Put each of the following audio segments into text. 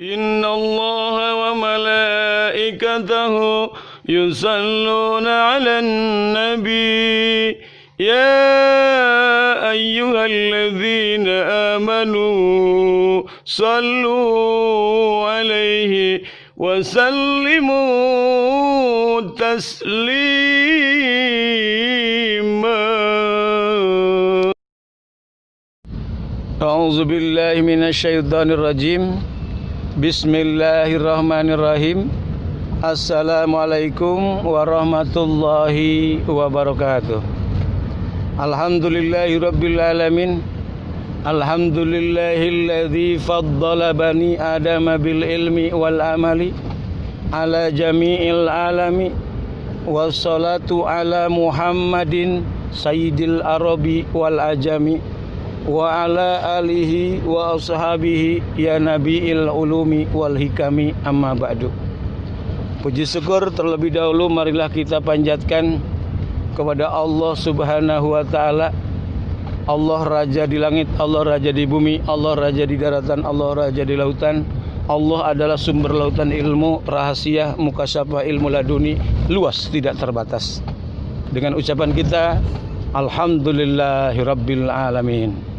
إن الله وملائكته يصلون على النبي يا أيها الذين آمنوا صلوا عليه وسلموا تسليما. أعوذ بالله من الشيطان الرجيم. Bismillahirrahmanirrahim. Assalamualaikum warahmatullahi wabarakatuh. Alhamdulillahirabbil alamin. Alhamdulillahilladzi faddala bani adama bil ilmi wal amali ala jami'il alami. Wassalatu ala Muhammadin sayyidil arabi wal ajami wa ala alihi wa ashabihi ya nabiil ulumi wal hikami, amma ba'du. Puji syukur terlebih dahulu marilah kita panjatkan kepada Allah Subhanahu wa taala. Allah raja di langit, Allah raja di bumi, Allah raja di daratan, Allah raja di lautan. Allah adalah sumber lautan ilmu, rahasia, mukasyafah ilmu laduni, luas tidak terbatas. Dengan ucapan kita alhamdulillahirabbil alamin.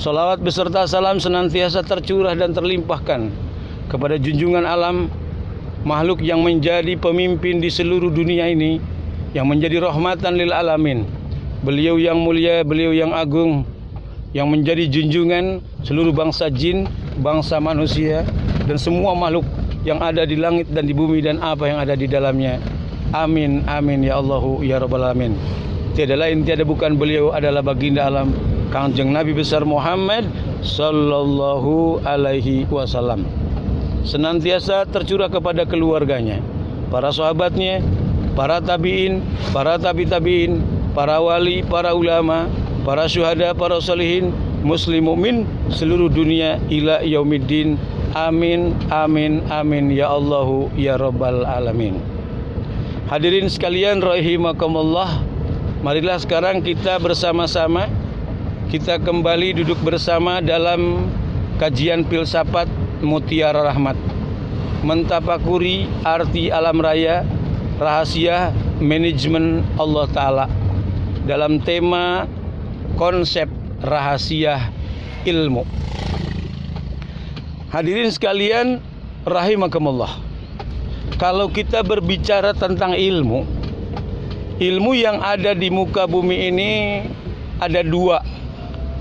Salawat beserta salam senantiasa tercurah dan terlimpahkan kepada junjungan alam, makhluk yang menjadi pemimpin di seluruh dunia ini, yang menjadi rahmatan lil alamin. Beliau yang mulia, beliau yang agung, yang menjadi junjungan seluruh bangsa jin, bangsa manusia, dan semua makhluk yang ada di langit dan di bumi dan apa yang ada di dalamnya. Amin, amin ya Allahu ya Rabbal alamin. Tiada lain, tiada bukan, beliau adalah baginda alam, Kangjeng Nabi besar Muhammad sallallahu alaihi wasallam. Senantiasa tercurah kepada keluarganya, para sahabatnya, para tabi'in, para tabi'in, para wali, para ulama, para syuhada, para sholihin, muslim mukmin seluruh dunia ila yaumiddin. Amin, amin, amin ya Allahu ya Rabbal alamin. Hadirin sekalian rahimakumullah, marilah sekarang kita bersama-sama, kita kembali duduk bersama dalam kajian filsafat Mutiara Rahmat, mentafakuri arti alam raya, rahasia manajemen Allah Ta'ala, dalam tema konsep rahasia ilmu. Hadirin sekalian rahimakumullah, kalau kita berbicara tentang ilmu yang ada di muka bumi ini ada dua.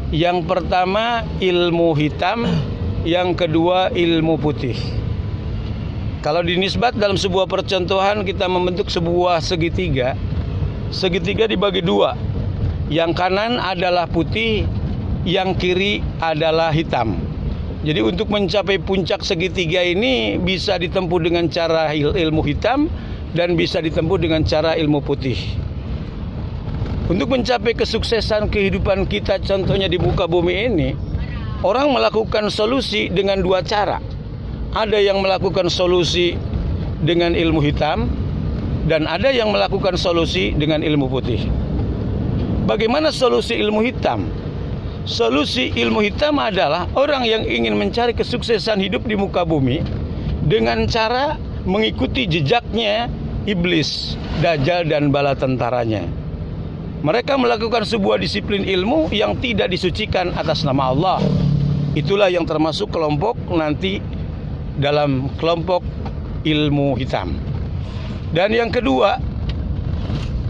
Yang pertama ilmu hitam, yang kedua ilmu putih. Kalau dinisbat dalam sebuah percontohan, kita membentuk sebuah segitiga. Segitiga dibagi dua. Yang kanan adalah putih, yang kiri adalah hitam. Jadi untuk mencapai puncak segitiga ini bisa ditempuh dengan cara ilmu hitam dan bisa ditempuh dengan cara ilmu putih. Untuk mencapai kesuksesan kehidupan kita, contohnya di muka bumi ini, orang melakukan solusi dengan dua cara. Ada yang melakukan solusi dengan ilmu hitam, dan ada yang melakukan solusi dengan ilmu putih. Bagaimana solusi ilmu hitam? Solusi ilmu hitam adalah orang yang ingin mencari kesuksesan hidup di muka bumi dengan cara mengikuti jejaknya iblis, dajjal, dan bala tentaranya. Mereka melakukan sebuah disiplin ilmu yang tidak disucikan atas nama Allah. Itulah yang termasuk kelompok nanti dalam kelompok ilmu hitam. Dan yang kedua,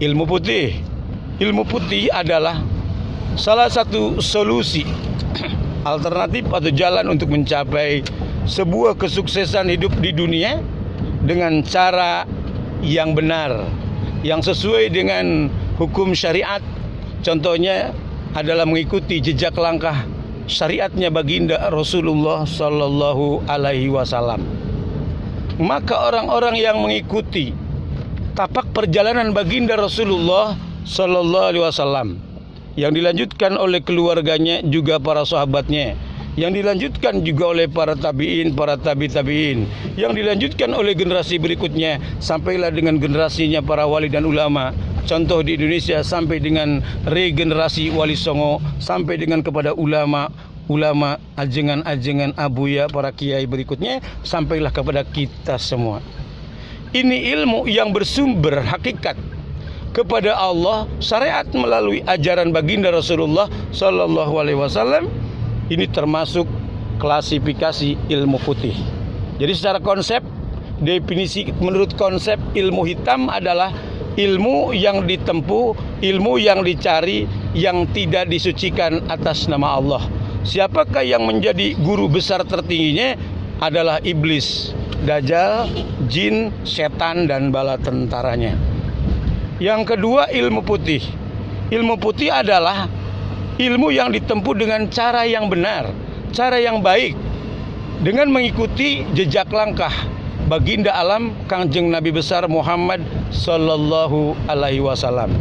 ilmu putih. Ilmu putih adalah salah satu solusi alternatif atau jalan untuk mencapai sebuah kesuksesan hidup di dunia dengan cara yang benar, yang sesuai dengan hukum syariat. Contohnya adalah mengikuti jejak langkah syariatnya baginda Rasulullah sallallahu alaihi wasallam. Maka orang-orang yang mengikuti tapak perjalanan baginda Rasulullah sallallahu alaihi wasallam, yang dilanjutkan oleh keluarganya juga para sahabatnya, yang dilanjutkan juga oleh para tabi'in, para tabi'in, yang dilanjutkan oleh generasi berikutnya, sampailah dengan generasinya para wali dan ulama. Contoh di Indonesia sampai dengan regenerasi Wali Songo, sampai dengan kepada ulama ulama, ajengan-ajengan abuya, para kiai berikutnya, sampailah kepada kita semua. Ini ilmu yang bersumber hakikat kepada Allah, syariat melalui ajaran baginda Rasulullah Sallallahu Alaihi Wasallam. Ini termasuk klasifikasi ilmu putih. Jadi secara konsep, definisi menurut konsep ilmu hitam adalah ilmu yang ditempuh, ilmu yang dicari, yang tidak disucikan atas nama Allah. Siapakah yang menjadi guru besar tertingginya? Adalah iblis, dajjal, jin, setan, dan bala tentaranya. Yang kedua, ilmu putih. Ilmu putih adalah ilmu yang ditempuh dengan cara yang benar, cara yang baik, dengan mengikuti jejak langkah baginda alam Kangjeng Nabi besar Muhammad Sallallahu Alaihi Wasallam.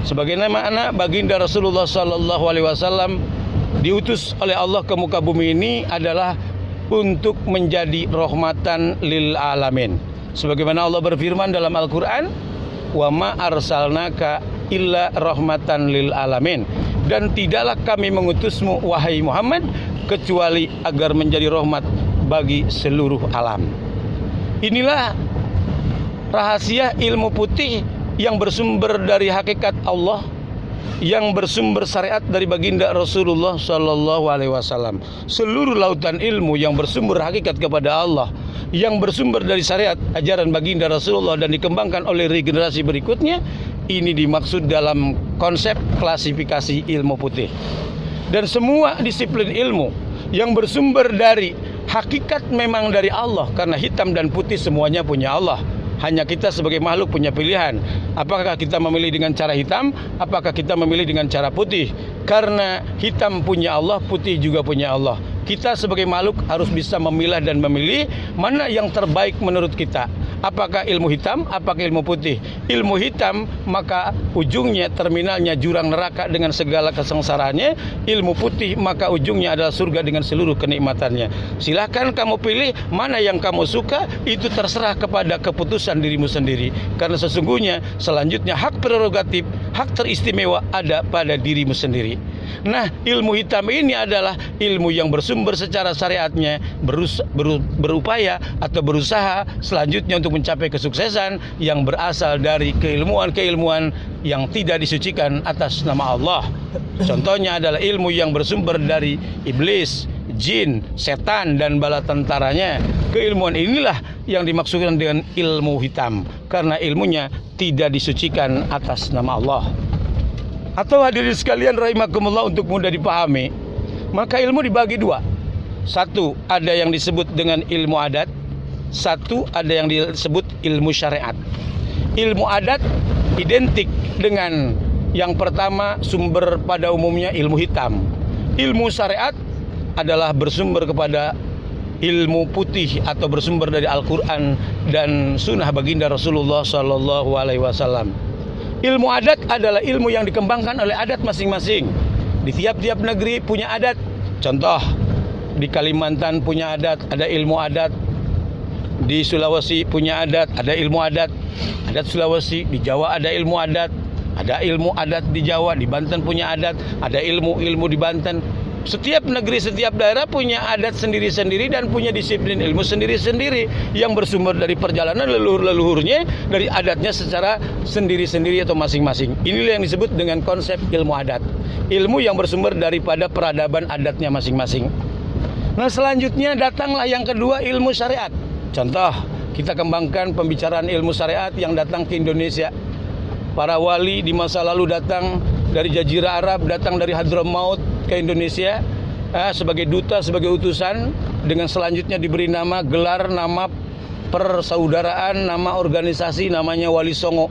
Sebagaimana baginda Rasulullah Sallallahu Alaihi Wasallam diutus oleh Allah ke muka bumi ini adalah untuk menjadi rahmatan lil alamin. Sebagaimana Allah berfirman dalam Al-Quran, wa ma arsalnaka illa rahmatan lil alamin, dan tidaklah kami mengutusmu wahai Muhammad kecuali agar menjadi rahmat bagi seluruh alam. Inilah rahasia ilmu putih yang bersumber dari hakikat Allah, yang bersumber syariat dari baginda Rasulullah Sallallahu Alaihi Wasallam. Seluruh lautan ilmu yang bersumber hakikat kepada Allah, yang bersumber dari syariat ajaran baginda Rasulullah dan dikembangkan oleh regenerasi berikutnya, ini dimaksud dalam konsep klasifikasi ilmu putih. Dan semua disiplin ilmu yang bersumber dari hakikat memang dari Allah, karena hitam dan putih semuanya punya Allah. Hanya kita sebagai makhluk punya pilihan. Apakah kita memilih dengan cara hitam, apakah kita memilih dengan cara putih? Karena hitam punya Allah, putih juga punya Allah. Kita sebagai makhluk harus bisa memilah dan memilih mana yang terbaik menurut kita. Apakah ilmu hitam, apakah ilmu putih? Ilmu hitam maka ujungnya, terminalnya jurang neraka dengan segala kesengsaraannya. Ilmu putih maka ujungnya adalah surga dengan seluruh kenikmatannya. Silahkan kamu pilih mana yang kamu suka, itu terserah kepada keputusan dirimu sendiri. Karena sesungguhnya selanjutnya hak prerogatif, hak teristimewa ada pada dirimu sendiri. Nah, ilmu hitam ini adalah ilmu yang bersumber secara syariatnya, berupaya atau berusaha selanjutnya untuk mencapai kesuksesan yang berasal dari keilmuan-keilmuan yang tidak disucikan atas nama Allah. Contohnya adalah ilmu yang bersumber dari iblis, jin, setan, dan bala tentaranya. Keilmuan inilah yang dimaksudkan dengan ilmu hitam, karena ilmunya tidak disucikan atas nama Allah. Atau hadirin sekalian rahimakumullah, untuk mudah dipahami, maka ilmu dibagi dua. Satu, ada yang disebut dengan ilmu adat. Satu, ada yang disebut ilmu syariat. Ilmu adat identik dengan yang pertama, sumber pada umumnya ilmu hitam. Ilmu syariat adalah bersumber kepada ilmu putih atau bersumber dari Al-Quran dan sunnah baginda Rasulullah Sallallahu Alaihi Wasallam. Ilmu adat adalah ilmu yang dikembangkan oleh adat masing-masing. Di tiap-tiap negeri punya adat. Contoh, di Kalimantan punya adat, ada ilmu adat. Di Sulawesi punya adat, ada ilmu adat. Adat Sulawesi, di Jawa ada ilmu adat. Ada ilmu adat di Jawa, di Banten punya adat, ada ilmu-ilmu di Banten. Setiap negeri, setiap daerah punya adat sendiri-sendiri dan punya disiplin ilmu sendiri-sendiri yang bersumber dari perjalanan leluhur-leluhurnya, dari adatnya secara sendiri-sendiri atau masing-masing. Inilah yang disebut dengan konsep ilmu adat. Ilmu yang bersumber daripada peradaban adatnya masing-masing. Nah, selanjutnya datanglah yang kedua, ilmu syariat. Contoh, kita kembangkan pembicaraan ilmu syariat yang datang ke Indonesia. Para wali di masa lalu datang dari Jazirah Arab, datang dari Hadramaut ke Indonesia sebagai duta, sebagai utusan, dengan selanjutnya diberi nama, gelar, nama persaudaraan, nama organisasi, namanya Wali Songo.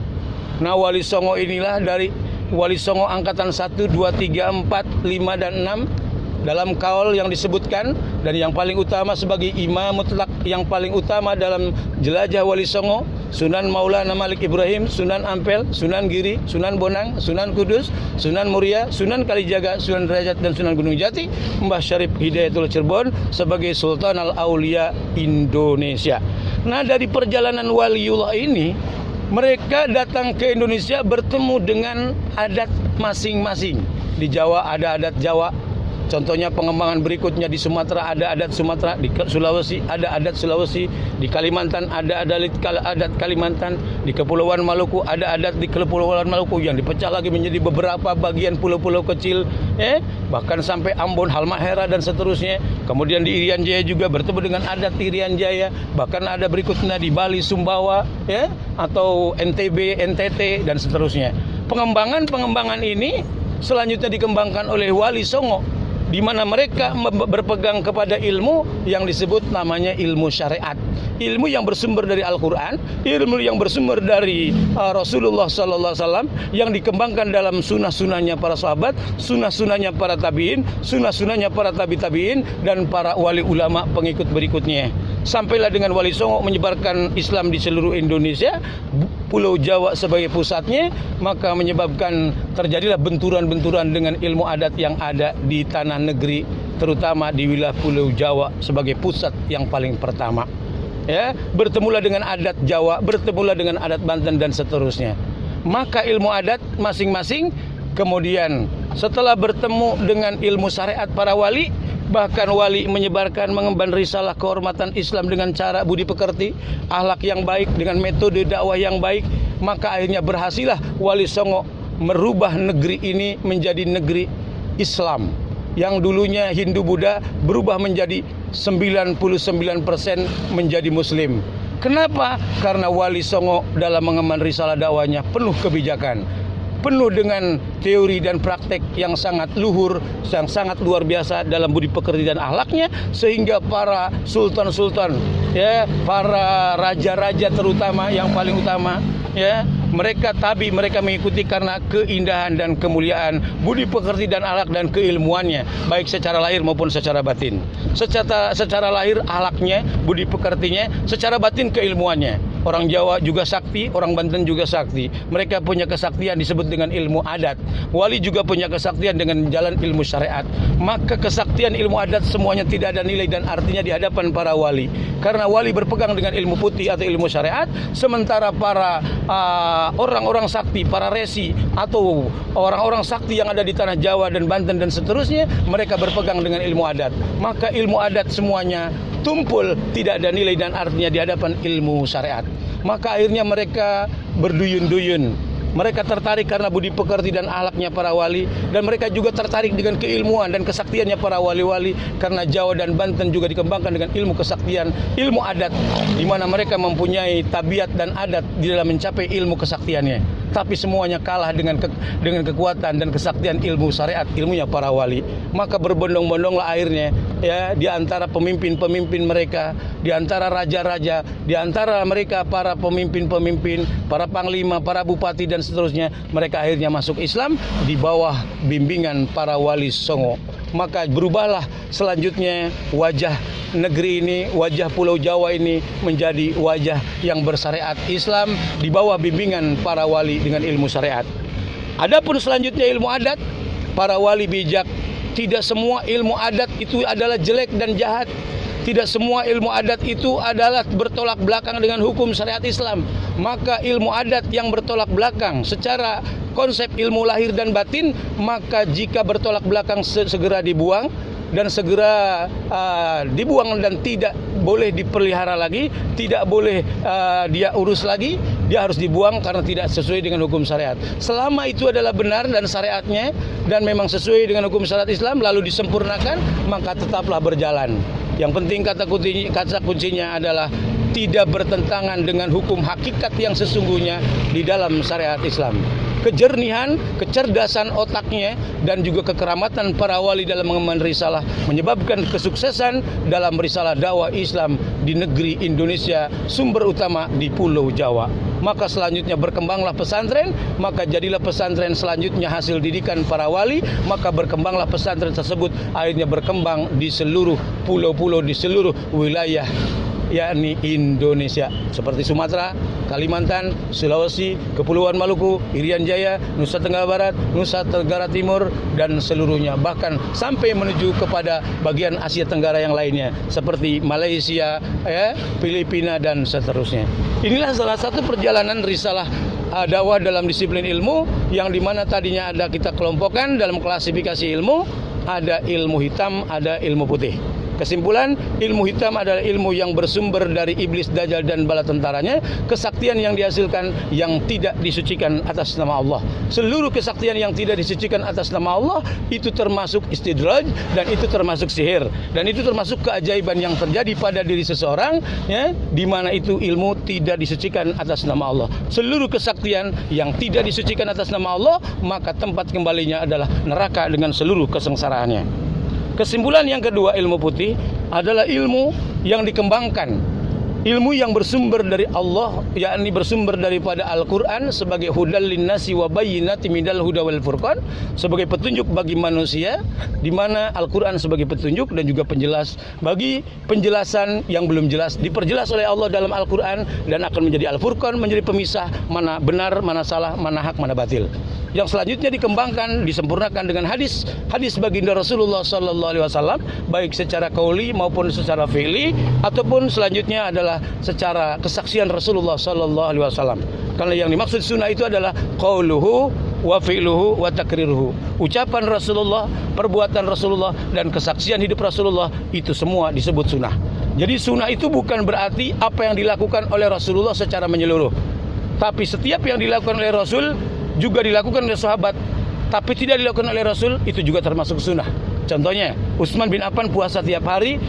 Nah, Wali Songo inilah dari Wali Songo angkatan 1, 2, 3, 4, 5, dan 6 dalam kaul yang disebutkan, dan yang paling utama sebagai imam mutlak yang paling utama dalam jelajah Wali Songo, Sunan Maulana Malik Ibrahim, Sunan Ampel, Sunan Giri, Sunan Bonang, Sunan Kudus, Sunan Muria, Sunan Kalijaga, Sunan Derajat, dan Sunan Gunung Jati, Mbah Syarif Hidayatul Cirebon sebagai Sultan Al-Aulia Indonesia. Nah, dari perjalanan waliullah ini, mereka datang ke Indonesia bertemu dengan adat masing-masing. Di Jawa ada adat Jawa, Contohnya pengembangan berikutnya di Sumatera ada adat Sumatera, di Sulawesi ada adat Sulawesi, di Kalimantan ada adat Kalimantan, di Kepulauan Maluku ada adat di Kepulauan Maluku yang dipecah lagi menjadi beberapa bagian pulau-pulau kecil, bahkan sampai Ambon, Halmahera dan seterusnya. Kemudian di Irian Jaya juga bertemu dengan adat Irian Jaya, bahkan ada berikutnya di Bali, Sumbawa, atau NTB, NTT dan seterusnya. Pengembangan ini selanjutnya dikembangkan oleh Wali Songo, di mana mereka berpegang kepada ilmu yang disebut namanya ilmu syariat. Ilmu yang bersumber dari Al-Quran, ilmu yang bersumber dari Rasulullah SAW, yang dikembangkan dalam sunnah-sunnahnya para sahabat, sunnah-sunnahnya para tabi'in, sunnah-sunnahnya para tabi'in, dan para wali ulama pengikut berikutnya. Sampailah dengan Wali Songo menyebarkan Islam di seluruh Indonesia, Pulau Jawa sebagai pusatnya, maka menyebabkan terjadilah benturan-benturan dengan ilmu adat yang ada di tanah negeri, terutama di wilayah Pulau Jawa sebagai pusat yang paling pertama. Bertemulah dengan adat Jawa, bertemulah dengan adat Banten dan seterusnya. Maka ilmu adat masing-masing kemudian setelah bertemu dengan ilmu syariat para wali, bahkan wali menyebarkan, mengemban risalah kehormatan Islam dengan cara budi pekerti, akhlak yang baik, dengan metode dakwah yang baik, maka akhirnya berhasillah Wali Songo merubah negeri ini menjadi negeri Islam. Yang dulunya Hindu Buddha berubah menjadi 99% menjadi Muslim. Kenapa? Karena Wali Songo dalam mengemban risalah dakwahnya penuh kebijakan, penuh dengan teori dan praktek yang sangat luhur, yang sangat luar biasa dalam budi pekerti dan akhlaknya, sehingga para sultan-sultan, para raja-raja terutama yang paling utama, mereka mengikuti karena keindahan dan kemuliaan budi pekerti dan akhlak dan keilmuannya, baik secara lahir maupun secara batin. Secara lahir akhlaknya, budi pekertinya, secara batin keilmuannya. Orang Jawa juga sakti, orang Banten juga sakti. Mereka punya kesaktian disebut dengan ilmu adat. Wali juga punya kesaktian dengan jalan ilmu syariat. Maka kesaktian ilmu adat semuanya tidak ada nilai dan artinya di hadapan para wali. Karena wali berpegang dengan ilmu putih atau ilmu syariat, sementara para orang-orang sakti, para resi atau orang-orang sakti yang ada di tanah Jawa dan Banten dan seterusnya, mereka berpegang dengan ilmu adat. Maka ilmu adat semuanya tumpul, tidak ada nilai dan artinya di hadapan ilmu syariat. Maka akhirnya mereka berduyun-duyun. Mereka tertarik karena budi pekerti dan akhlaknya para wali, dan mereka juga tertarik dengan keilmuan dan kesaktiannya para wali-wali, karena Jawa dan Banten juga dikembangkan dengan ilmu kesaktian, ilmu adat, di mana mereka mempunyai tabiat dan adat di dalam mencapai ilmu kesaktiannya. Tapi semuanya kalah dengan kekuatan dan kesaktian ilmu syariat, ilmunya para wali. Maka berbondong-bondonglah akhirnya di antara pemimpin-pemimpin mereka, di antara raja-raja, di antara mereka para pemimpin-pemimpin, para panglima, para bupati dan seterusnya, mereka akhirnya masuk Islam di bawah bimbingan para Wali Songo. Maka berubahlah selanjutnya wajah negeri ini, wajah Pulau Jawa ini menjadi wajah yang bersyariat Islam di bawah bimbingan para wali dengan ilmu syariat. Adapun selanjutnya ilmu adat, para wali bijak. Tidak semua ilmu adat itu adalah jelek dan jahat. Tidak semua ilmu adat itu adalah bertolak belakang dengan hukum syariat Islam. Maka ilmu adat yang bertolak belakang secara konsep ilmu lahir dan batin, maka jika bertolak belakang segera dibuang, dan segera dibuang dan tidak boleh dipelihara lagi, tidak boleh dia urus lagi, dia harus dibuang karena tidak sesuai dengan hukum syariat. Selama itu adalah benar dan syariatnya dan memang sesuai dengan hukum syariat Islam lalu disempurnakan, maka tetaplah berjalan. Yang penting kata kuncinya adalah tidak bertentangan dengan hukum hakikat yang sesungguhnya di dalam syariat Islam. Kejernihan, kecerdasan otaknya, dan juga kekeramatan para wali dalam mengemban risalah menyebabkan kesuksesan dalam risalah dakwah Islam di negeri Indonesia, sumber utama di Pulau Jawa. Maka selanjutnya berkembanglah pesantren, maka jadilah pesantren selanjutnya hasil didikan para wali, maka berkembanglah pesantren tersebut, akhirnya berkembang di seluruh pulau-pulau, di seluruh wilayah yakni Indonesia, seperti Sumatera, Kalimantan, Sulawesi, Kepulauan Maluku, Irian Jaya, Nusa Tenggara Barat, Nusa Tenggara Timur, dan seluruhnya, bahkan sampai menuju kepada bagian Asia Tenggara yang lainnya seperti Malaysia, Filipina dan seterusnya. Inilah salah satu perjalanan risalah dakwah dalam disiplin ilmu, yang dimana tadinya ada kita kelompokkan dalam klasifikasi ilmu. ada ilmu hitam, ada ilmu putih. Kesimpulan, ilmu hitam adalah ilmu yang bersumber dari iblis, dajjal dan bala tentaranya. Kesaktian yang dihasilkan yang tidak disucikan atas nama Allah. Seluruh kesaktian yang tidak disucikan atas nama Allah itu termasuk istidraj, dan itu termasuk sihir, dan itu termasuk keajaiban yang terjadi pada diri seseorang, ya, di mana itu ilmu tidak disucikan atas nama Allah. Seluruh kesaktian yang tidak disucikan atas nama Allah, maka tempat kembalinya adalah neraka dengan seluruh kesengsaraannya. Kesimpulan yang kedua, ilmu putih adalah ilmu yang dikembangkan, ilmu yang bersumber dari Allah, yakni bersumber daripada Al-Quran sebagai hudal linnasi wa bayyinati minal huda wal furqan, sebagai petunjuk bagi manusia, di mana Al-Quran sebagai petunjuk dan juga penjelas bagi penjelasan yang belum jelas, diperjelas oleh Allah dalam Al-Quran, dan akan menjadi Al-Furqan, menjadi pemisah mana benar, mana salah, mana hak, mana batil. Yang selanjutnya dikembangkan, disempurnakan dengan hadis baginda Rasulullah sallallahu alaihi wasallam, baik secara qauli maupun secara fi'li, ataupun selanjutnya adalah secara kesaksian Rasulullah sallallahu alaihi wasallam. Karena yang dimaksud sunnah itu adalah qauluhu wa fi'luhu wa takriruhu. Ucapan Rasulullah, perbuatan Rasulullah, dan kesaksian hidup Rasulullah, itu semua disebut sunnah. Jadi sunnah itu bukan berarti apa yang dilakukan oleh Rasulullah secara menyeluruh, tapi setiap yang dilakukan oleh Rasul juga dilakukan oleh sahabat, tapi tidak dilakukan oleh Rasul, itu juga termasuk sunnah. Contohnya, Utsman bin Affan puasa setiap hari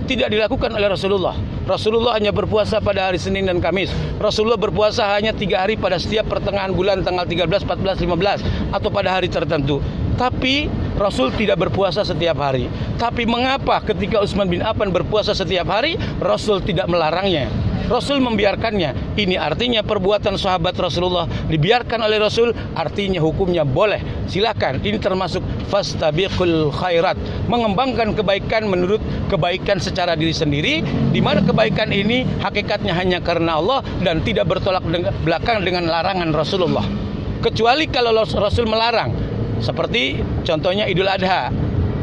tidak dilakukan oleh Rasulullah. Rasulullah hanya berpuasa pada hari Senin dan Kamis. Rasulullah berpuasa hanya 3 hari pada setiap pertengahan bulan, tanggal 13, 14, 15, atau pada hari tertentu. Tapi Rasul tidak berpuasa setiap hari. Tapi mengapa ketika Utsman bin Affan berpuasa setiap hari, Rasul tidak melarangnya? Rasul membiarkannya. Ini artinya perbuatan sahabat Rasulullah dibiarkan oleh Rasul, artinya hukumnya boleh. Silakan. Ini termasuk fastabiqul khairat, mengembangkan kebaikan menurut kebaikan secara diri sendiri, di mana kebaikan ini hakikatnya hanya karena Allah dan tidak bertolak belakang dengan larangan Rasulullah. Kecuali kalau Rasul melarang, seperti contohnya Idul Adha,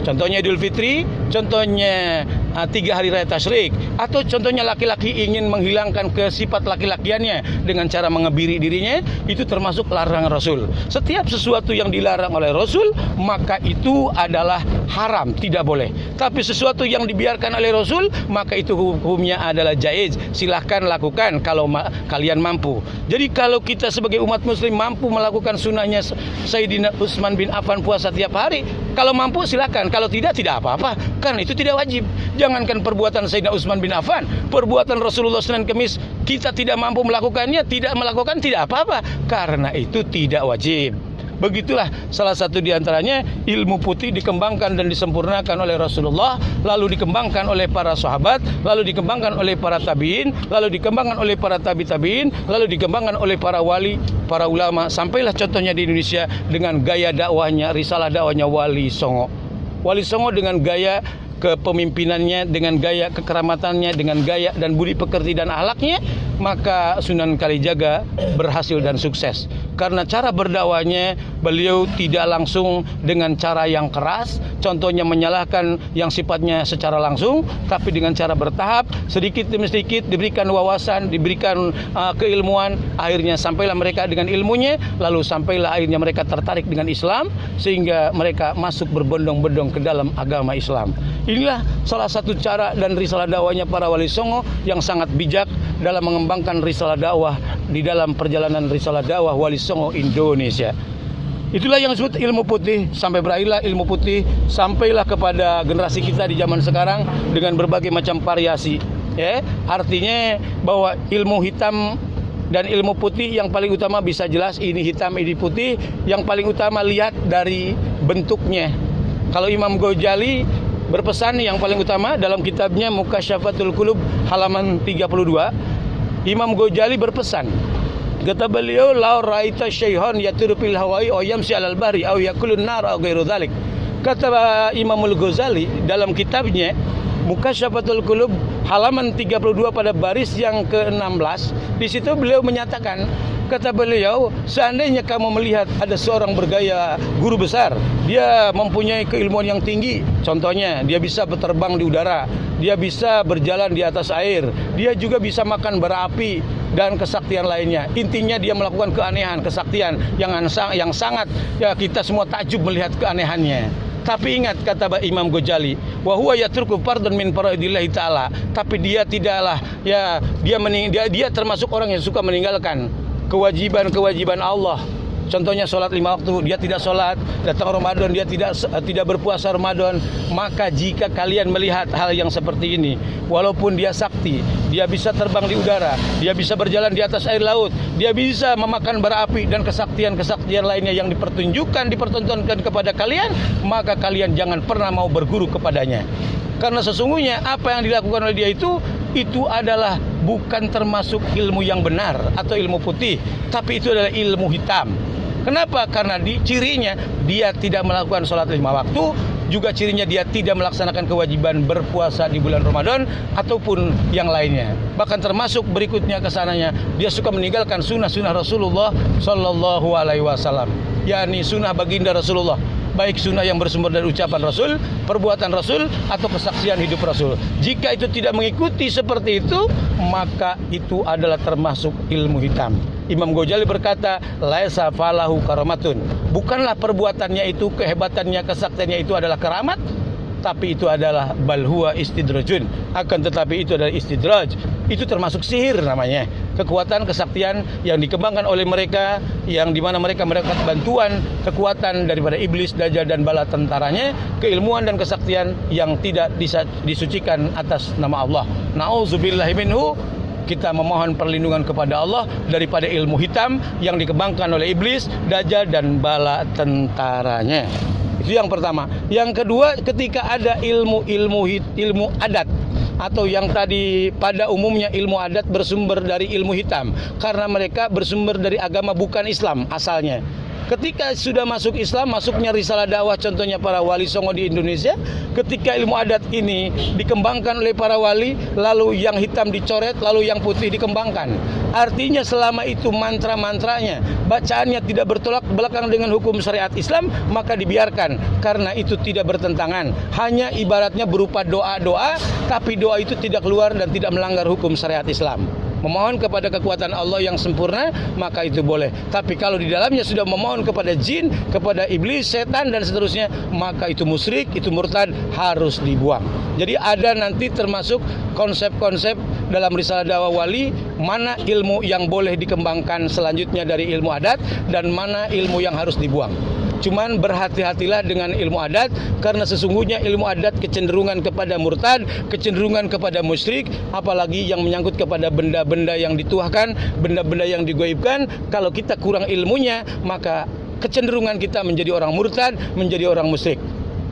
contohnya Idul Fitri, contohnya 3 hari raya tasyrik, atau contohnya laki-laki ingin menghilangkan kesifat laki-lakiannya dengan cara mengebiri dirinya, itu termasuk larangan Rasul. Setiap sesuatu yang dilarang oleh Rasul, maka itu adalah haram, tidak boleh. Tapi sesuatu yang dibiarkan oleh Rasul, maka itu hukumnya adalah jaiz. Silahkan lakukan kalau kalian mampu. Jadi kalau kita sebagai umat muslim mampu melakukan sunnahnya Sayyidina Utsman bin Affan puasa tiap hari, kalau mampu silakan, kalau tidak, tidak apa-apa, karena itu tidak wajib. Jangankan perbuatan Sayyidina Utsman bin Affan, perbuatan Rasulullah Senin Kemis, kita tidak mampu melakukannya, tidak melakukan, tidak apa-apa, karena itu tidak wajib. Begitulah salah satu diantaranya, ilmu putih dikembangkan dan disempurnakan oleh Rasulullah, lalu dikembangkan oleh para sahabat, lalu dikembangkan oleh para tabi'in, lalu dikembangkan oleh para tabi'in, lalu dikembangkan oleh para wali, para ulama, sampailah contohnya di Indonesia dengan gaya dakwahnya, risalah dakwahnya Wali Songo. Wali Songo dengan gaya kepemimpinannya, dengan gaya kekeramatannya, dengan gaya dan budi pekerti dan akhlaknya, maka Sunan Kalijaga berhasil dan sukses. Karena cara berdakwahnya, beliau tidak langsung dengan cara yang keras, contohnya menyalahkan yang sifatnya secara langsung, tapi dengan cara bertahap, sedikit demi sedikit diberikan wawasan, diberikan keilmuan, akhirnya sampailah mereka dengan ilmunya, lalu sampailah akhirnya mereka tertarik dengan Islam, sehingga mereka masuk berbondong-bondong ke dalam agama Islam. Inilah salah satu cara dan risalah dakwahnya para wali songo yang sangat bijak dalam mengembangkan risalah dakwah di dalam perjalanan risalah dakwah Wali Songo Indonesia. Itulah yang disebut ilmu putih. Sampai berakhirlah ilmu putih, sampailah kepada generasi kita di zaman sekarang dengan berbagai macam variasi. Ya, artinya bahwa ilmu hitam dan ilmu putih yang paling utama bisa jelas ini hitam, ini putih. Yang paling utama lihat dari bentuknya. Kalau Imam Ghazali berpesan yang paling utama dalam kitabnya Mukasyafatul Qulub halaman 32, Imam Ghazali berpesan, kata beliau, la raita syai'an yatiru fil hawa'i aw yamsi 'alal bahri aw yakulun nar aw ghairu dzalik. Kata Imamul Ghazali dalam kitabnya Mukasyafatul Qulub halaman 32 pada baris yang ke-16, di situ beliau menyatakan, kata beliau, seandainya kamu melihat ada seorang bergaya guru besar, dia mempunyai keilmuan yang tinggi, contohnya dia bisa berterbang di udara, dia bisa berjalan di atas air, dia juga bisa makan bara api dan kesaktian lainnya. Intinya dia melakukan keanehan, kesaktian yang sangat ya kita semua takjub melihat keanehannya. Tapi ingat kata Imam Ghazali, wa huwa yatruku fardhan min faraidillahi taala. Tapi dia tidaklah dia termasuk orang yang suka meninggalkan kewajiban-kewajiban Allah. Contohnya sholat 5 waktu, dia tidak sholat. Datang Ramadan, dia tidak berpuasa Ramadan. Maka jika kalian melihat hal yang seperti ini, walaupun dia sakti, dia bisa terbang di udara, dia bisa berjalan di atas air laut, dia bisa memakan bara api dan kesaktian-kesaktian lainnya yang dipertontonkan kepada kalian, maka kalian jangan pernah mau berguru kepadanya. Karena sesungguhnya apa yang dilakukan oleh dia itu adalah bukan termasuk ilmu yang benar atau ilmu putih, tapi itu adalah ilmu hitam. Kenapa? Karena cirinya dia tidak melakukan sholat 5 waktu, juga cirinya dia tidak melaksanakan kewajiban berpuasa di bulan Ramadan ataupun yang lainnya. Bahkan termasuk berikutnya kesananya, dia suka meninggalkan sunnah-sunnah Rasulullah Sallallahu Alaihi Wasallam, yakni sunnah baginda Rasulullah. Baik sunnah yang bersumber dari ucapan Rasul, perbuatan Rasul, atau kesaksian hidup Rasul. Jika itu tidak mengikuti seperti itu, maka itu adalah termasuk ilmu hitam. Imam Ghazali berkata, laisa falahu karamatun. Bukanlah perbuatannya itu, kehebatannya, kesaktiannya itu adalah keramat, tapi itu adalah balhuwa istidrajun. Akan tetapi itu adalah istidraj. Itu termasuk sihir namanya. Kekuatan, kesaktian yang dikembangkan oleh mereka, yang dimana mereka mendapat bantuan, kekuatan daripada iblis, dajjal dan bala tentaranya, keilmuan dan kesaktian yang tidak disucikan atas nama Allah. Na'udzubillahi minhu. Kita memohon perlindungan kepada Allah daripada ilmu hitam yang dikembangkan oleh iblis, dajjal dan bala tentaranya. Itu yang pertama. Yang kedua, ketika ada ilmu adat, atau yang tadi pada umumnya ilmu adat bersumber dari ilmu hitam, karena mereka bersumber dari agama bukan Islam asalnya. Ketika sudah masuk Islam, masuknya risalah dakwah, contohnya para wali songo di Indonesia, ketika ilmu adat ini dikembangkan oleh para wali, lalu yang hitam dicoret, lalu yang putih dikembangkan. Artinya selama itu mantra-mantranya, bacaannya tidak bertolak belakang dengan hukum syariat Islam, maka dibiarkan, karena itu tidak bertentangan. Hanya ibaratnya berupa doa-doa, tapi doa itu tidak keluar dan tidak melanggar hukum syariat Islam. Memohon kepada kekuatan Allah yang sempurna, maka itu boleh. Tapi kalau di dalamnya sudah memohon kepada jin, kepada iblis, setan dan seterusnya, maka itu musyrik, itu murtad, harus dibuang. Jadi ada nanti termasuk konsep-konsep dalam risalah dakwah wali, mana ilmu yang boleh dikembangkan selanjutnya dari ilmu adat dan mana ilmu yang harus dibuang. Cuman berhati-hatilah dengan ilmu adat, karena sesungguhnya ilmu adat kecenderungan kepada murtad, kecenderungan kepada musyrik, apalagi yang menyangkut kepada benda-benda yang dituahkan, benda-benda yang digaibkan. Kalau kita kurang ilmunya, maka kecenderungan kita menjadi orang murtad, menjadi orang musyrik.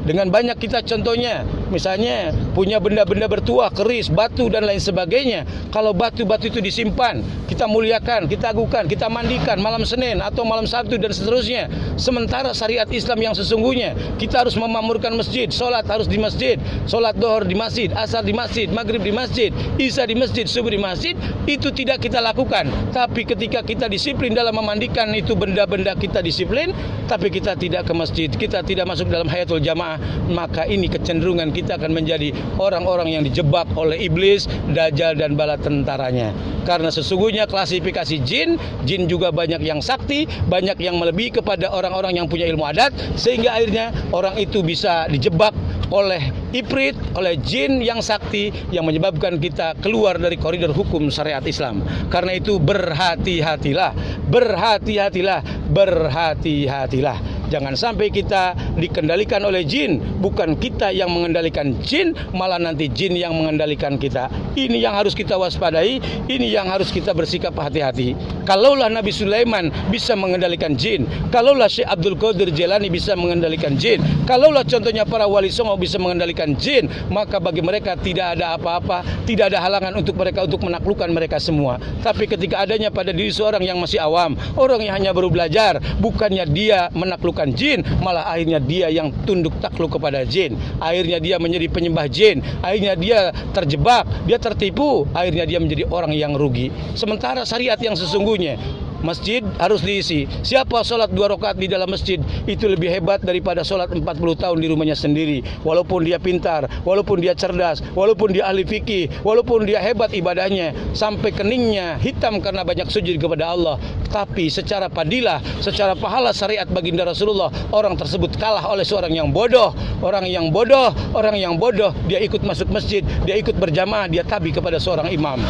Dengan banyak kita contohnya, misalnya punya benda-benda bertuah, keris, batu dan lain sebagainya. Kalau batu-batu itu disimpan, kita muliakan, kita agungkan, kita mandikan malam Senin atau malam Sabtu dan seterusnya. Sementara syariat Islam yang sesungguhnya, kita harus memakmurkan masjid, sholat harus di masjid, sholat dohor di masjid, asar di masjid, maghrib di masjid, isya di masjid, subuh di masjid. Itu tidak kita lakukan. Tapi ketika kita disiplin dalam memandikan itu benda-benda, kita disiplin, tapi kita tidak ke masjid, kita tidak masuk dalam hayatul jamaah, maka ini kecenderungan kita akan menjadi orang-orang yang dijebak oleh iblis, dajjal dan bala tentaranya. Karena sesungguhnya klasifikasi jin juga banyak yang sakti, banyak yang melebihi kepada orang-orang yang punya ilmu adat, sehingga akhirnya orang itu bisa dijebak oleh ifrit, oleh jin yang sakti, yang menyebabkan kita keluar dari koridor hukum syariat Islam. Karena itu berhati-hatilah, berhati-hatilah, berhati-hatilah. Jangan sampai kita dikendalikan oleh jin, bukan kita yang mengendalikan jin, malah nanti jin yang mengendalikan kita. Ini yang harus kita waspadai, ini yang harus kita bersikap hati-hati. Kalaulah Nabi Sulaiman bisa mengendalikan jin, kalaulah Syekh Abdul Qadir Jailani bisa mengendalikan jin, kalaulah contohnya para wali songo bisa mengendalikan jin, maka bagi mereka tidak ada apa-apa, tidak ada halangan untuk mereka untuk menaklukkan mereka semua. Tapi ketika adanya pada diri seorang yang masih awam, orang yang hanya baru belajar, bukannya dia menaklukkan jin, malah akhirnya dia yang tunduk takluk kepada jin. Akhirnya dia menjadi penyembah jin, akhirnya dia terjebak, dia tertipu, akhirnya dia menjadi orang yang rugi. Sementara syariat yang sesungguhnya, masjid harus diisi. Siapa sholat 2 rakaat di dalam masjid itu lebih hebat daripada sholat 40 tahun di rumahnya sendiri. Walaupun dia pintar, walaupun dia cerdas, walaupun dia ahli fikih, walaupun dia hebat ibadahnya sampai keningnya hitam karena banyak sujud kepada Allah, tapi secara padilah, secara pahala syariat baginda Rasulullah, orang tersebut kalah oleh seorang yang bodoh. Orang yang bodoh dia ikut masuk masjid, dia ikut berjamaah, dia tabi kepada seorang imam.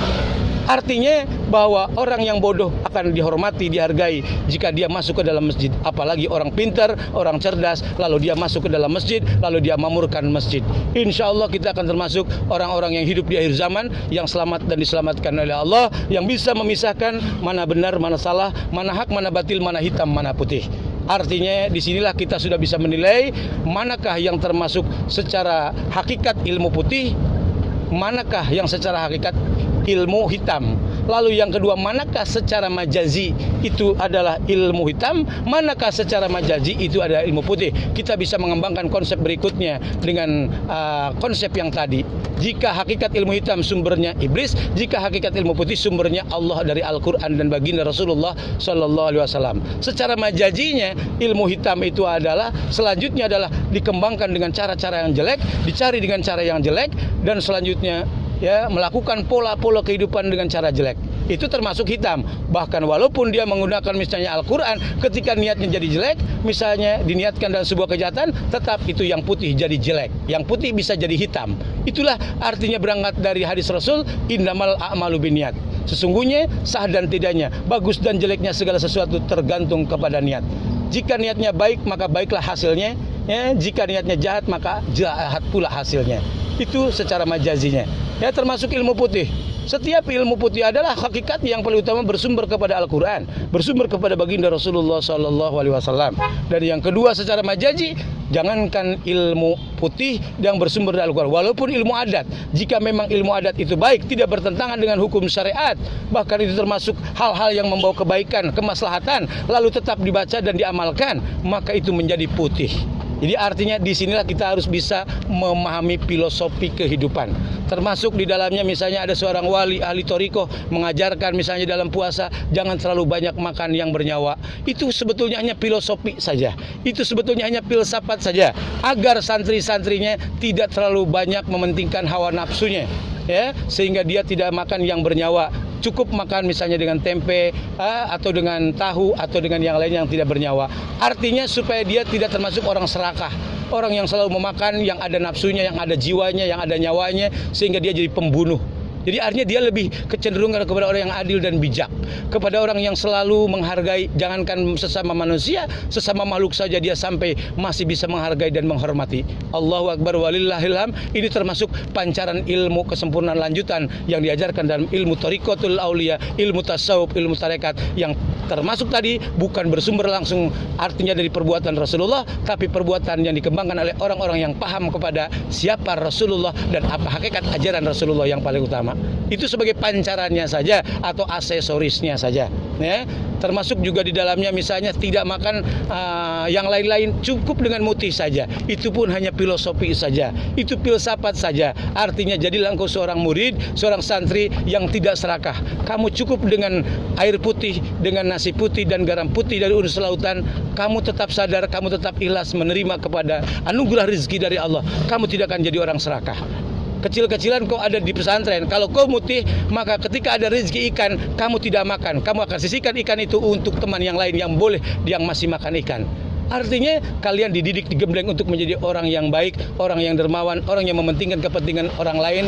Artinya bahwa orang yang bodoh akan dihormati, dihargai jika dia masuk ke dalam masjid. Apalagi orang pintar, orang cerdas, lalu dia masuk ke dalam masjid, lalu dia mamurkan masjid. Insya Allah kita akan termasuk orang-orang yang hidup di akhir zaman, yang selamat dan diselamatkan oleh Allah, yang bisa memisahkan mana benar, mana salah, mana hak, mana batil, mana hitam, mana putih. Artinya disinilah kita sudah bisa menilai manakah yang termasuk secara hakikat ilmu putih, manakah yang secara hakikat ilmu hitam. Lalu yang kedua, manakah secara majazi itu adalah ilmu hitam, manakah secara majazi itu adalah ilmu putih. Kita bisa mengembangkan konsep berikutnya dengan konsep yang tadi. Jika hakikat ilmu hitam sumbernya iblis, jika hakikat ilmu putih sumbernya Allah dari Al-Quran dan baginda Rasulullah Sallallahu Alaihi Wasallam. Secara majazinya ilmu hitam itu adalah selanjutnya adalah dikembangkan dengan cara-cara yang jelek, dicari dengan cara yang jelek, dan selanjutnya melakukan pola-pola kehidupan dengan cara jelek. Itu termasuk hitam. Bahkan walaupun dia menggunakan misalnya Al-Quran, ketika niatnya jadi jelek, misalnya diniatkan dalam sebuah kejahatan, tetap itu yang putih jadi jelek, yang putih bisa jadi hitam. Itulah artinya berangkat dari hadis Rasul, innamal a'malu binniyat. Sesungguhnya sah dan tidaknya, bagus dan jeleknya segala sesuatu tergantung kepada niat. Jika niatnya baik, maka baiklah hasilnya. Jika niatnya jahat, maka jahat pula hasilnya. Itu secara majazinya. Termasuk ilmu putih. Setiap ilmu putih adalah hakikat yang paling utama bersumber kepada Al-Quran, bersumber kepada baginda Rasulullah Sallallahu Alaihi Wasallam. Dan yang kedua secara majazi, jangankan ilmu putih yang bersumber dari Al-Quran, walaupun ilmu adat, jika memang ilmu adat itu baik, tidak bertentangan dengan hukum syariat, bahkan itu termasuk hal-hal yang membawa kebaikan, kemaslahatan, lalu tetap dibaca dan diamalkan, maka itu menjadi putih. Jadi artinya disinilah kita harus bisa memahami filosofi kehidupan. Termasuk di dalamnya misalnya ada seorang wali ahli torikoh mengajarkan misalnya dalam puasa jangan terlalu banyak makan yang bernyawa. Itu sebetulnya hanya filosofi saja. Itu sebetulnya hanya filsafat saja. Agar santri-santrinya tidak terlalu banyak mementingkan hawa nafsunya. Sehingga dia tidak makan yang bernyawa. Cukup makan misalnya dengan tempe atau dengan tahu atau dengan yang lain yang tidak bernyawa. Artinya supaya dia tidak termasuk orang serakah, orang yang selalu memakan, yang ada nafsunya, yang ada jiwanya, yang ada nyawanya, sehingga dia jadi pembunuh. Jadi artinya dia lebih kecenderungan kepada orang yang adil dan bijak, kepada orang yang selalu menghargai, jangankan sesama manusia, sesama makhluk saja dia sampai masih bisa menghargai dan menghormati. Allahu Akbar walillahilham. Ini termasuk pancaran ilmu kesempurnaan lanjutan yang diajarkan dalam ilmu Thariqatul Aulia, ilmu tasawuf, ilmu tarekat, yang termasuk tadi bukan bersumber langsung artinya dari perbuatan Rasulullah, tapi perbuatan yang dikembangkan oleh orang-orang yang paham kepada siapa Rasulullah dan apa hakikat ajaran Rasulullah yang paling utama. Itu sebagai pancarannya saja atau aksesorisnya saja. Termasuk juga di dalamnya misalnya tidak makan yang lain-lain, cukup dengan mutih saja. Itu pun hanya filosofi saja. Itu filsafat saja. Artinya jadilah engkau seorang murid, seorang santri yang tidak serakah. Kamu cukup dengan air putih, dengan nasi putih dan garam putih dari unsur lautan. Kamu tetap sadar, kamu tetap ikhlas menerima kepada anugerah rezeki dari Allah. Kamu tidak akan jadi orang serakah. Kecil-kecilan kau ada di pesantren, kalau kau mutih, maka ketika ada rezeki ikan, kamu tidak makan, kamu akan sisihkan ikan itu untuk teman yang lain yang boleh, yang masih makan ikan. Artinya kalian dididik, digembleng untuk menjadi orang yang baik, orang yang dermawan, orang yang mementingkan kepentingan orang lain,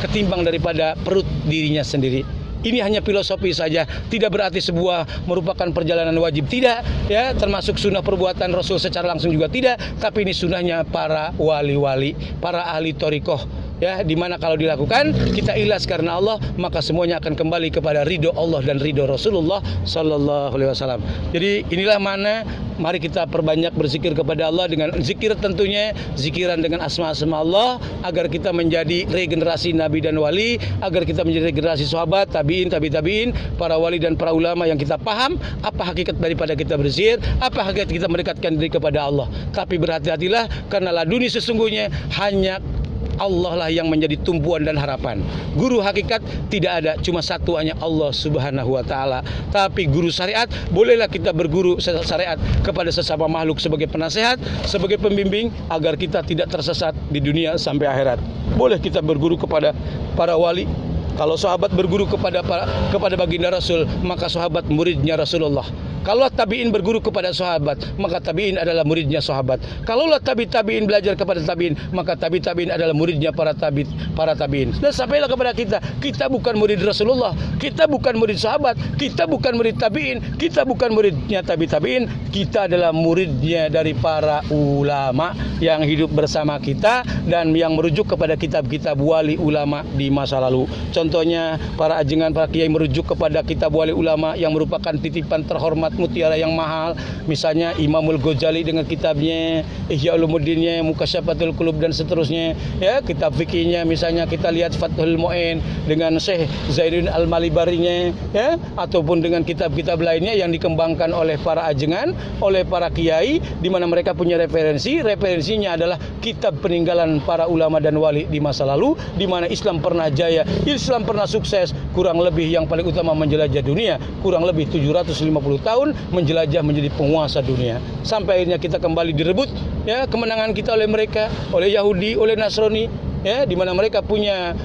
ketimbang daripada perut dirinya sendiri. Ini hanya filosofi saja, tidak berarti sebuah merupakan perjalanan wajib, tidak, termasuk sunnah perbuatan Rasul secara langsung juga tidak, tapi ini sunnahnya para wali-wali, para ahli thariqah. Di mana kalau dilakukan kita ikhlas karena Allah, maka semuanya akan kembali kepada ridho Allah dan ridho Rasulullah Sallallahu Alaihi Wasallam. Jadi inilah mana mari kita perbanyak berzikir kepada Allah dengan zikir, tentunya zikiran dengan asma-asma Allah, agar kita menjadi regenerasi nabi dan wali, agar kita menjadi regenerasi sahabat, tabiin, tabiin, para wali dan para ulama yang kita paham apa hakikat daripada kita berzikir, apa hakikat kita mendekatkan diri kepada Allah. Tapi berhati-hatilah karena laduni sesungguhnya hanya Allah lah yang menjadi tumpuan dan harapan. Guru hakikat tidak ada, cuma satu, hanya Allah Subhanahu wa taala. Tapi guru syariat, bolehlah kita berguru syariat kepada sesama makhluk sebagai penasehat, sebagai pembimbing agar kita tidak tersesat di dunia sampai akhirat. Boleh kita berguru kepada para wali. Kalau sahabat berguru kepada baginda Rasul, maka sahabat muridnya Rasulullah. Kalau tabi'in berguru kepada sahabat, maka tabi'in adalah muridnya sahabat. Kalaulah tabi'in belajar kepada tabi'in, maka tabi'in adalah muridnya para tabi'in. Dan sampailah kepada kita, kita bukan murid Rasulullah, kita bukan murid sahabat, kita bukan murid tabi'in, kita bukan muridnya tabi'in, kita adalah muridnya dari para ulama yang hidup bersama kita dan yang merujuk kepada kitab-kitab wali ulama di masa lalu. Contohnya para ajengan, para kiai merujuk kepada kitab wali ulama yang merupakan titipan terhormat mutiara yang mahal. Misalnya Imamul Ghazali dengan kitabnya Ihya Ulumuddinnya, Mukasyafatul Qulub dan seterusnya. Ya, kitab fikihnya misalnya kita lihat Fathul Mu'in dengan Syekh Zainuddin Al-Malibarinya, ya, ataupun dengan kitab-kitab lainnya yang dikembangkan oleh para ajengan, oleh para kiai, di mana mereka punya referensinya adalah kitab peninggalan para ulama dan wali di masa lalu, di mana Islam pernah jaya, Islam pernah sukses, kurang lebih yang paling utama menjelajah dunia, kurang lebih 750 tahun menjelajah menjadi penguasa dunia, sampai akhirnya kita kembali direbut, ya, kemenangan kita oleh mereka, oleh Yahudi, oleh Nasrani, ya, di mana mereka punya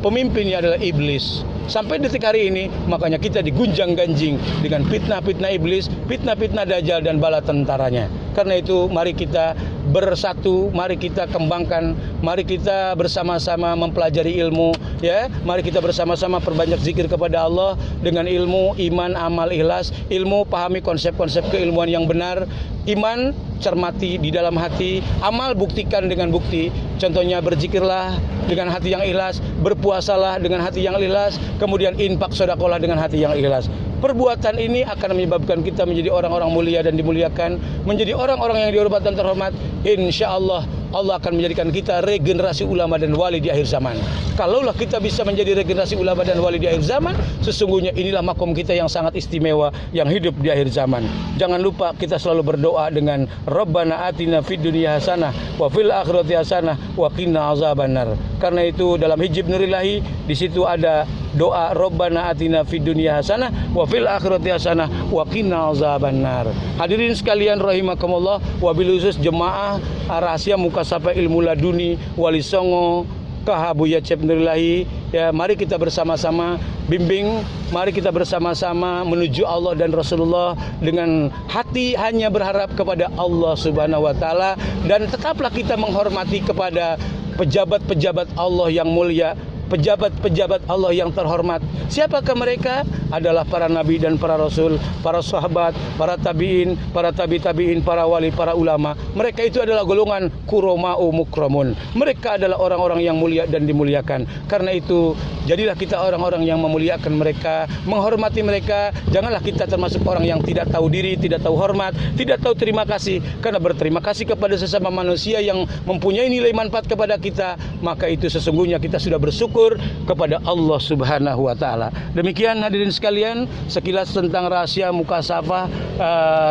pemimpinnya adalah iblis. Sampai detik hari ini, makanya kita digunjang-ganjing dengan fitnah-fitnah iblis, fitnah-fitnah dajjal dan bala tentaranya. Karena itu mari kita bersatu, mari kita kembangkan, mari kita bersama-sama mempelajari ilmu, ya. Mari kita bersama-sama perbanyak zikir kepada Allah dengan ilmu, iman, amal, ikhlas. Ilmu, pahami konsep-konsep keilmuan yang benar. Iman, cermati di dalam hati. Amal, buktikan dengan bukti. Contohnya berzikirlah dengan hati yang ikhlas, berpuasalah dengan hati yang ikhlas, kemudian infak sedekahlah dengan hati yang ikhlas. Perbuatan ini akan menyebabkan kita menjadi orang-orang mulia dan dimuliakan, menjadi orang-orang yang dihormat dan terhormat. Insya Allah, Allah akan menjadikan kita regenerasi ulama dan wali di akhir zaman. Kalaulah kita bisa menjadi regenerasi ulama dan wali di akhir zaman, sesungguhnya inilah makom kita yang sangat istimewa yang hidup di akhir zaman. Jangan lupa kita selalu berdoa dengan Rabbana atina fid dunya hasanah wa fil akhirati hasanah wa qina azabannar. Karena itu dalam Hijib Nurillahi di situ ada doa Rabbana atina fid dunya hasanah wa fil akhirati hasanah wa qina azabannar. Hadirin sekalian rahimakumullah, wabil khusus jemaah rahasia Mukasafah Ilmu Laduni Wali Songo Kahabuya Cep Nurillahi, ya, mari kita bersama-sama bimbing, mari kita bersama-sama menuju Allah dan Rasulullah dengan hati hanya berharap kepada Allah Subhanahu wa taala, dan tetaplah kita menghormati kepada pejabat-pejabat Allah yang mulia, pejabat-pejabat Allah yang terhormat. Siapakah mereka? Adalah para nabi dan para rasul, para sahabat, para tabi'in, para tabi'in, para wali, para ulama. Mereka itu adalah golongan kuroma'u mukramun. Mereka adalah orang-orang yang mulia dan dimuliakan. Karena itu, jadilah kita orang-orang yang memuliakan mereka, menghormati mereka. Janganlah kita termasuk orang yang tidak tahu diri, tidak tahu hormat, tidak tahu terima kasih. Karena berterima kasih kepada sesama manusia yang mempunyai nilai manfaat kepada kita, maka itu sesungguhnya kita sudah bersyukur kepada Allah Subhanahu wa taala. Demikian hadirin sekalian, sekilas tentang rahasia Mukasafah,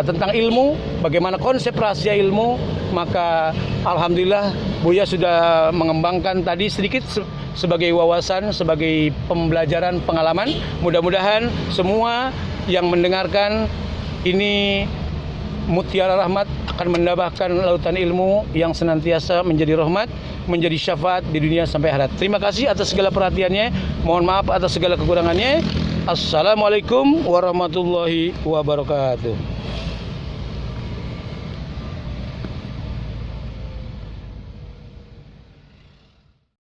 tentang ilmu, bagaimana konsep rahasia ilmu. Maka alhamdulillah Buya sudah mengembangkan tadi sedikit sebagai wawasan, sebagai pembelajaran, pengalaman. Mudah-mudahan semua yang mendengarkan ini Mutiara Rahmat akan menambahkan lautan ilmu yang senantiasa menjadi rahmat, menjadi syafaat di dunia sampai akhirat. Terima kasih atas segala perhatiannya. Mohon maaf atas segala kekurangannya. Assalamualaikum warahmatullahi wabarakatuh.